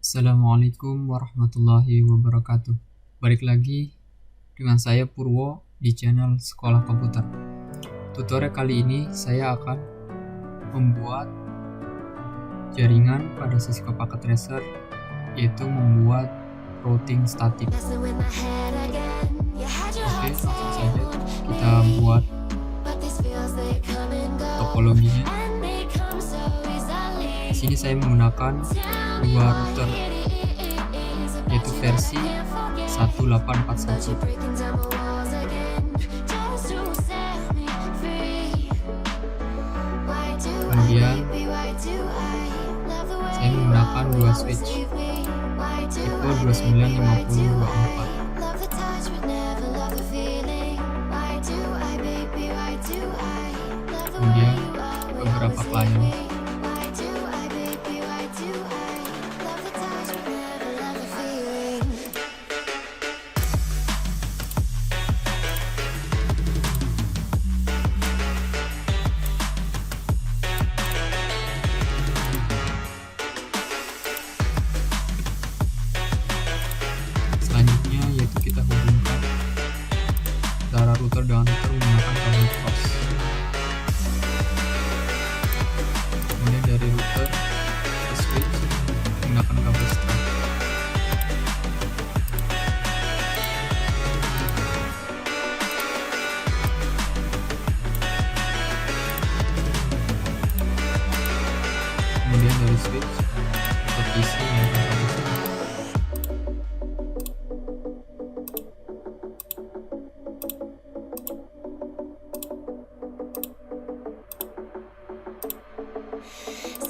Assalamualaikum warahmatullahi wabarakatuh. Balik lagi dengan saya Purwo di channel Sekolah Komputer. Tutorial kali ini saya akan membuat jaringan pada Cisco Packet Tracer, yaitu membuat routing statik. Oke, langsung saja kita buat topologinya. Di sini saya menggunakan dua router, yaitu versi 1841. Kemudian saya menggunakan dua switch tipe 295024. Kemudian beberapa klien. Selanjutnya yaitu kita hubungkan antara router dengan router menggunakan kabel cross. Kemudian dari router ke switch menggunakan kabel strap. Kemudian dari switch ke PC menggunakan kabel strap.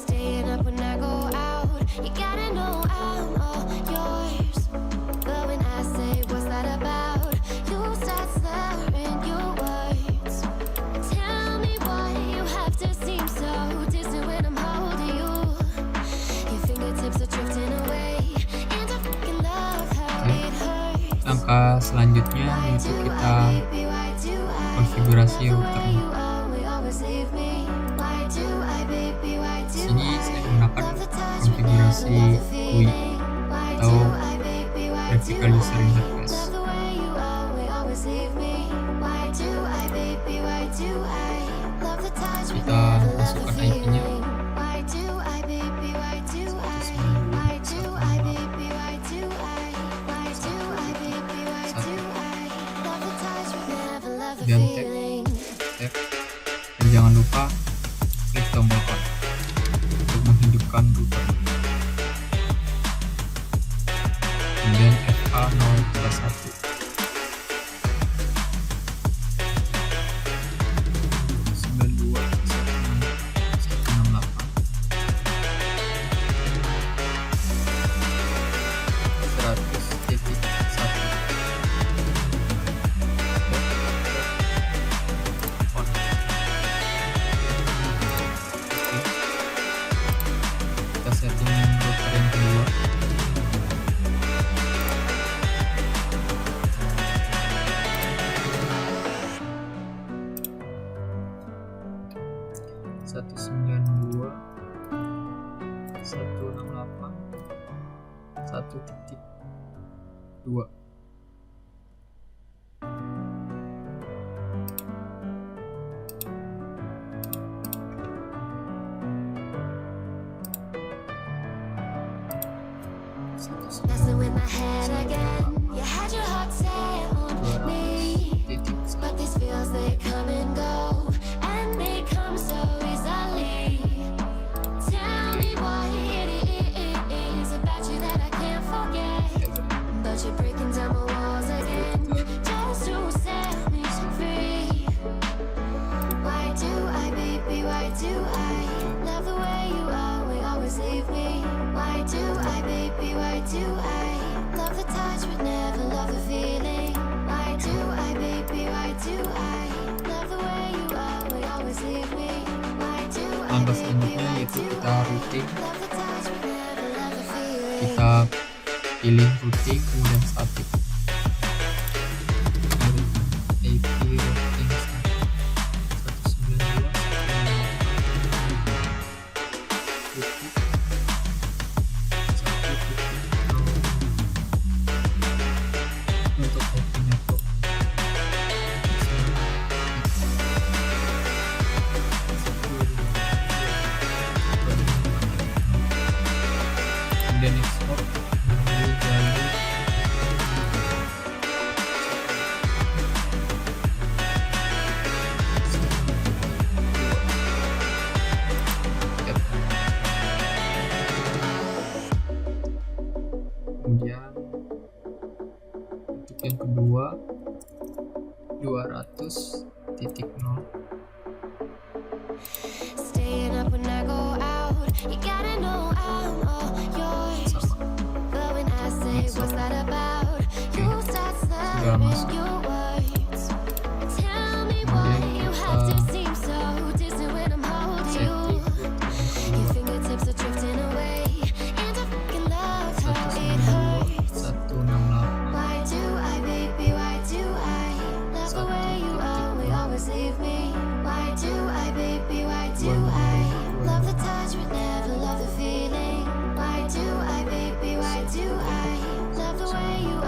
Staying up when I go out, you gotta know I'm all yours. But when I say what's that about, you start slurring your words. Tell me why you have to seem so distant when I'm holding you. Your fingertips are drifting away, and I fucking love how it hurts. Langkah selanjutnya yaitu kita konfigurasi routernya. Di sini saya menggunakan konfigurasi UI atau Graphical User Interface. Kita masukkan IP-nya. Dan tag, dan jangan lupa klik tombol on untuk menghidupkan router. Kemudian FA031 kita setting router yang kedua. Satu sembilan dua 168 1.2. Messing with my head again. You had your heart set on me, but these feels they come and go, and they come so easily. Tell me what it is about you that I can't forget, but you're breaking down my walls again just to set me free. Why do I, baby, why do I love the way you always leave me? Why do I, baby, why do I love the touch but never love the feeling? Why do I, baby, why do I love the way you always leave me? Why do I, Langkah baby, selanjutnya why yaitu do kita I routing. love the touch but never love the feeling? Kita pilih routing kemudian static. IP routing static 192.168. 200.0. Staying up when I go out, you gotta know I'm all yours. But when I say what's that about, you start slurring your words. Tell me why you have to seem so distant when I'm holding you. Your fingertips are drifting away, and I fucking love how it hurts. 168. Why do I, baby, why do I love the way you always leave me? Why do I, baby, why do I love the touch but never love the feeling? Why do I, baby, why do I love the way you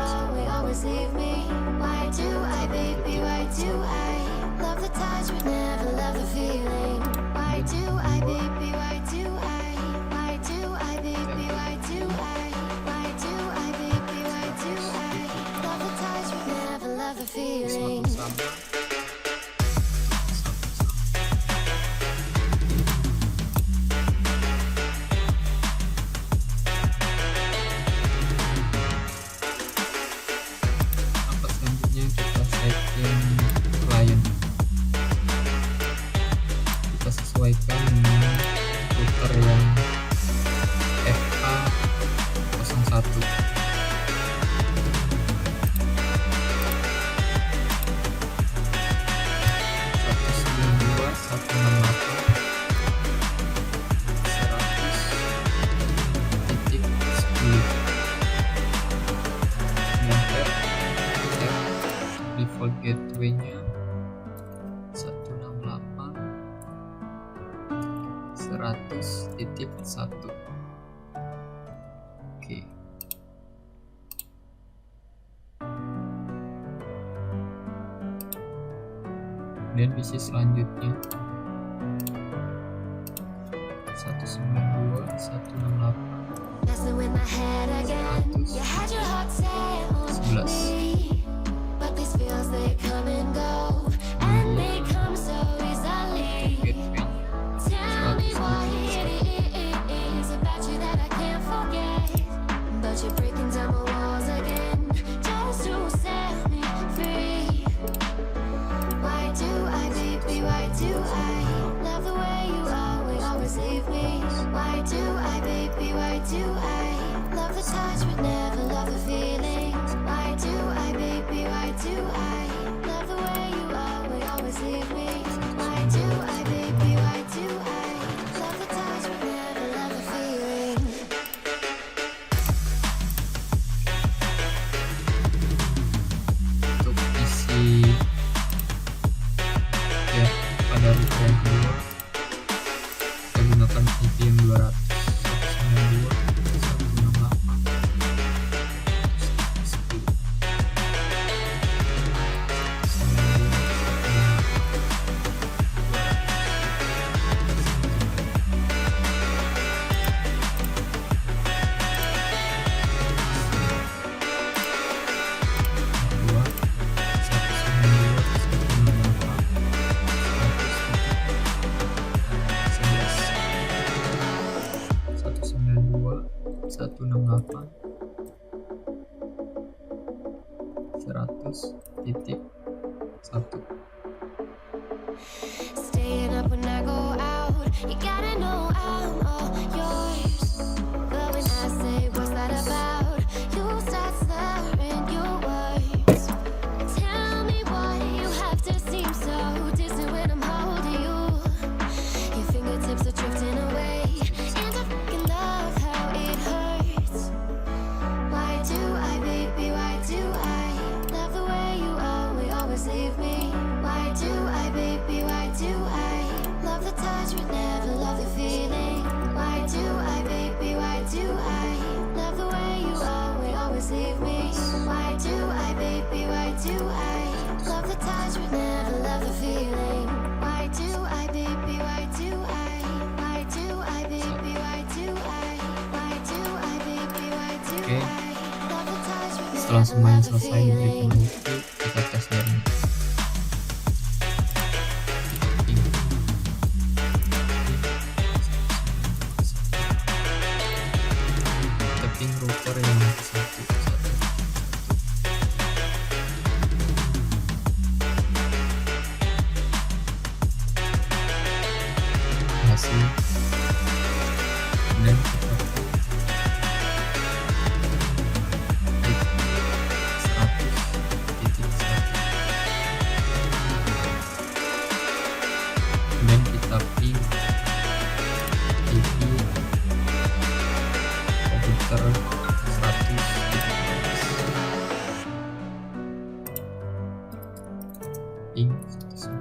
always leave me? Why do I, baby, why do I love the touch but never love the feeling? Why do I, baby, why do I? Why do I, baby, why do I? Why do I, baby, why do I love the touch but never love the feeling? Apa selanjutnya kita setting client. Kita sesuaikan dengan router yang FA01. Default gateway-nya 168.100.1. Oke. Dan PC selanjutnya 192.168.111. Messing with my head again. You had your heart set on me, but these feels they come and go, and they come so easily. Tell me why it is about you that I can't forget, but you're breaking down my walls again just to set me free. Why do I, baby, why do I love the way you always leave me? Why do I, baby, why do I love the touch but never love the feeling? Why do I, baby, why do I love the way you always leave me? Why do I, baby, why do I love the touch but never love the feeling? Untuk isi ya pada router yang kedua kita gunakan IP yang 100.1. Staying up when I go out, you gotta know I'm all yours. But when I say what's that about, you start slurring your words. Tell me why you have to seem so distant when I'm holding you. Your fingertips are drifting away, and I fucking love how it hurts. Why do I, baby, why do I love the way you always leave me? Why do I, baby, why do I love the touch but never love the feeling? Why do I, baby, why do I love the way you always leave me? Why do I, baby, why do I love the touch but never love the feeling? Why do I, baby, why do I? Why do I, baby, why do I? Why do I, baby, why do Oke. I love the touch but Setelah never semuanya love the selesai diberi feeling? penghubung, kita tes jaringan. Tapping router yang satu. ping 100.12.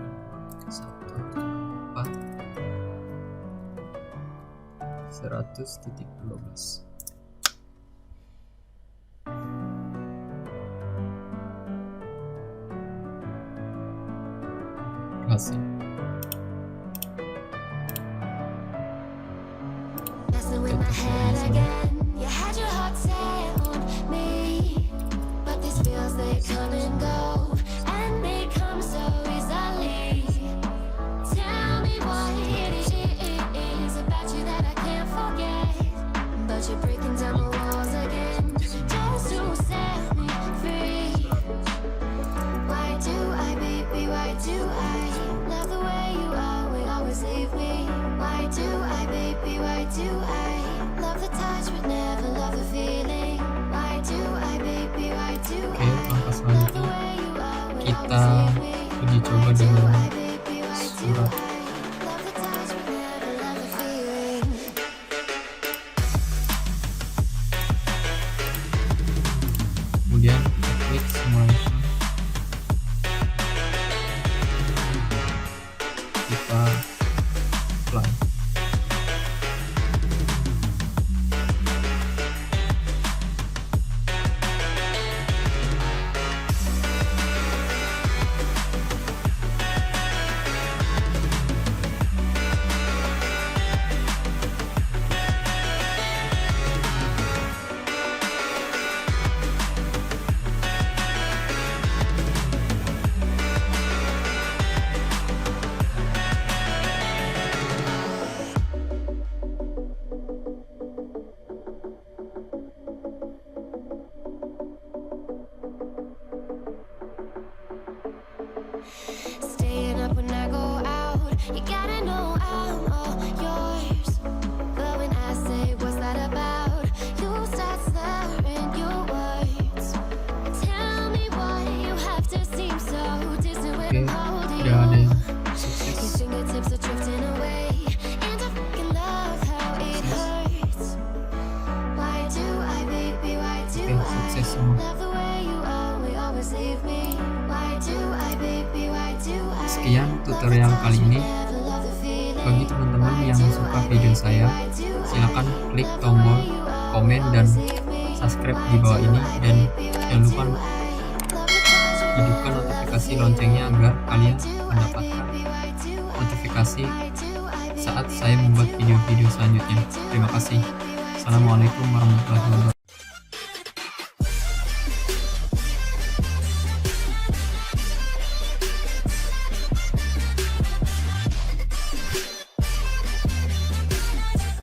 Kasih. Messing with my head again. You had your heart set on me, but these feels they come and go, and they come so easily. Tell me what it is about you that I can't forget, but you're breaking down the walls again just to set me free. Why do I, baby, why do I love the way you always leave me? Why do I, baby, why do I love the touch but never love the feeling? Why do I, baby, why do Oke, I langkah love the selanjutnya way you kita always leave me? uji coba Why do dengan I, baby, why do surat. I love the touch but never love the feeling? Kemudian kita klik simulation, kita apply. Staying up when I go out, you gotta know I'm all yours. But when I say what's that about, you start slurring your words. Tell me why you have to seem so distant when Oke, I'm holding udah ada yang you. Your sukses. fingertips are drifting away, and I fucking love how it hurts. Why do I, baby, why do Oke, sukses semua. I love the way you always leave me? Why do I, baby, why do I Sekian tutorial kali ini. never love the feeling? Bagi teman-teman yang suka video saya, silakan klik tombol komen dan subscribe di bawah ini, dan jangan lupa hidupkan notifikasi loncengnya agar kalian mendapatkan notifikasi saat saya membuat video-video selanjutnya. Terima kasih. Assalamualaikum warahmatullahi wabarakatuh.